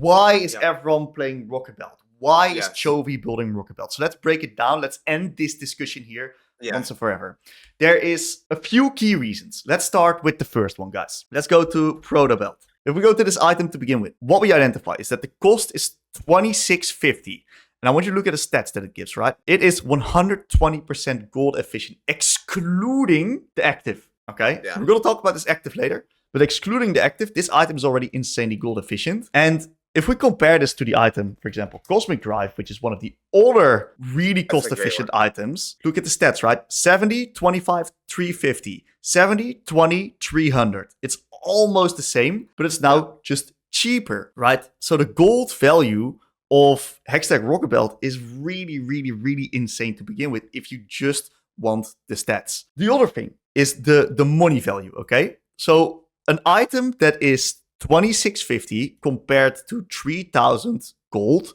why is everyone playing Rocketbelt? Why is Chovy building Rocketbelt? So let's break it down. Let's end this discussion here once and forever. There is a few key reasons. Let's start with the first one, guys. Let's go to Protobelt. If we go to this item to begin with, what we identify is that the cost is $26.50. And I want you to look at the stats that it gives, right? It is 120% gold efficient, excluding the active, okay? Yeah. We're going to talk about this active later. But excluding the active, this item is already insanely gold efficient. And if we compare this to the item, for example, Cosmic Drive, which is one of the older, really cost-efficient items, look at the stats, right? 70, 25, 350. 70, 20, 300. It's almost the same, but it's now just cheaper, right? So the gold value of Hextech Rocketbelt is really, really, really insane to begin with if you just want the stats. The other thing is the money value, okay? So an item that is $26.50 compared to 3,000 gold,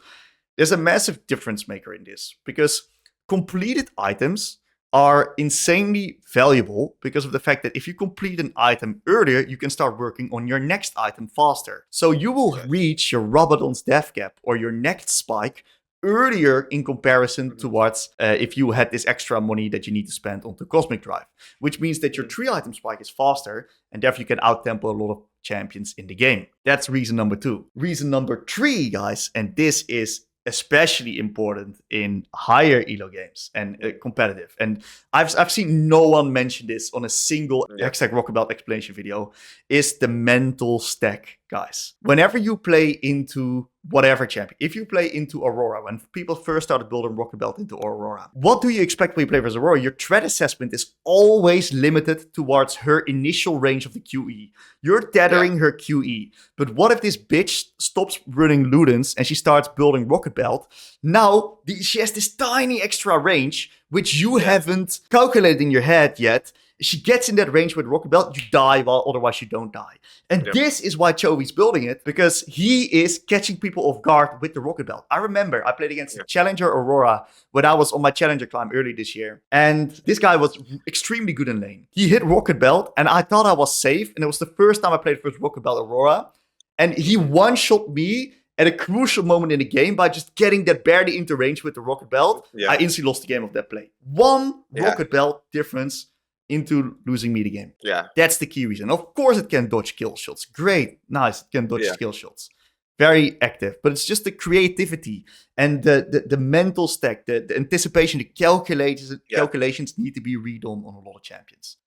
there's a massive difference maker in this because completed items are insanely valuable because of the fact that if you complete an item earlier, you can start working on your next item faster. So you will reach your Rabadon's death cap or your next spike earlier in comparison towards if you had this extra money that you need to spend on the Cosmic Drive, which means that your 3-item spike is faster and therefore you can out-tempo a lot of champions in the game. That's reason number 2. Reason number 3, guys, and this is especially important in higher elo games and competitive. And I've seen no one mention this on a single Hextech Rocketbelt explanation video, is the mental stack, guys. Whenever you play into whatever champion, if you play into Aurora, when people first started building Rocketbelt into Aurora, what do you expect when you play versus Aurora? Your threat assessment is always limited towards her initial range of the QE. You're tethering her QE. But what if this bitch stops running Ludens and she starts building Rocketbelt? Now, she has this tiny extra range, which you haven't calculated in your head yet. She gets in that range with Rocketbelt, you die, while otherwise you don't die. And this is why Chovy's building it, because he is catching people off guard with the Rocketbelt. I remember I played against Challenger Aurora when I was on my Challenger climb early this year. And this guy was extremely good in lane. He hit Rocketbelt, and I thought I was safe. And it was the first time I played first Rocketbelt Aurora. And he one-shot me at a crucial moment in the game by just getting that barely into range with the Rocketbelt. I instantly lost the game of that play. One Rocketbelt difference into losing me the game. That's the key reason. Of course it can dodge kill shots. Great. Nice. It can dodge kill shots. Very active. But it's just the creativity and the mental stack, the anticipation, the calculations need to be redone on a lot of champions.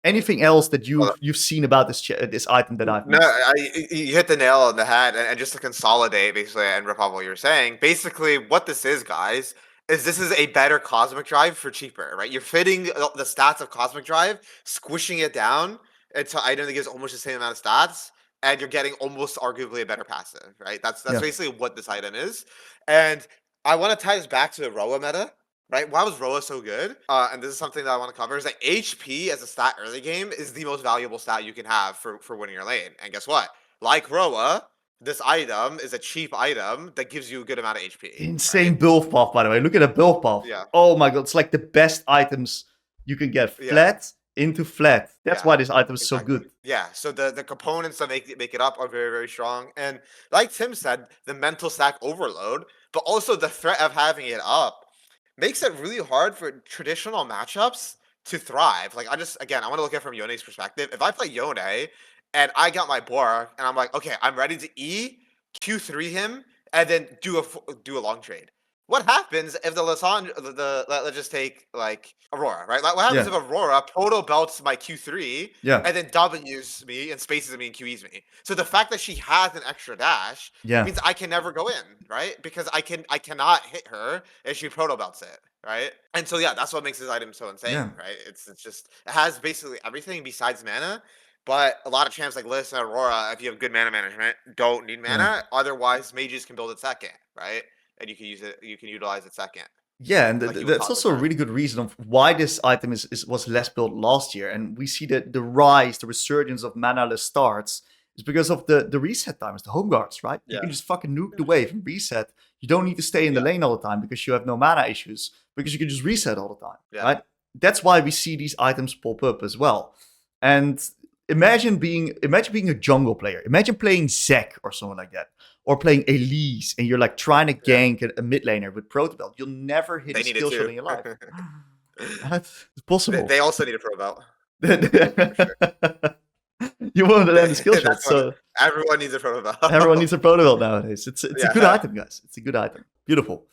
Anything else that you've seen about this item that I've missed? No, you hit the nail on the head. And just to consolidate, basically, and rip off what you were saying, basically what this is, guys, is this is a better Cosmic Drive for cheaper, right? You're fitting the stats of Cosmic Drive, squishing it down into an item that gives almost the same amount of stats, and you're getting almost arguably a better passive, right? That's basically what this item is. And I want to tie this back to the Roa meta, right? Why was Roa so good? And this is something that I want to cover, is that HP as a stat early game is the most valuable stat you can have for winning your lane. And guess what? Like Roa, this item is a cheap item that gives you a good amount of HP. Insane build path, by the way. Look at the build path. Oh my god, it's like the best items you can get. Flat into flat. That's why this item is so good. So the components that make it up are very, very strong. And like Tim said, the mental stack overload, but also the threat of having it up makes it really hard for traditional matchups to thrive. Like, I want to look at it from Yone's perspective. If I play Yone and I got my Bora, and I'm like, okay, I'm ready to Q3 him, and then do a long trade. What happens if let's just take like Aurora, right? Like, what happens if Aurora proto belts my Q3 and then W's me and spaces me and QEs me? So the fact that she has an extra dash means I can never go in, right? Because I cannot hit her if she proto belts it, right? And so that's what makes this item so insane, right? It's just, it has basically everything besides mana. But a lot of champs like Liz and Aurora, if you have good mana management, don't need mana. Otherwise, mages can build it second, right? And you can use it. You can utilize it second. Yeah, and that's also a really good reason of why this item was less built last year. And we see that the resurgence of mana-less starts is because of the reset times, the home guards, right? You can just fucking nuke the wave and reset. You don't need to stay in the lane all the time because you have no mana issues, because you can just reset all the time, right? That's why we see these items pop up as well. And imagine being a jungle player. Imagine playing Zek or someone like that, or playing Elise, and you're like trying to gank a mid laner with Protobelt. You'll never hit a skill shot in your life. That's possible. They also need a Pro Belt. You won't land the skill shot, so everyone needs a Pro Belt. Everyone needs a Protobelt nowadays. It's a good item, guys. It's a good item. Beautiful.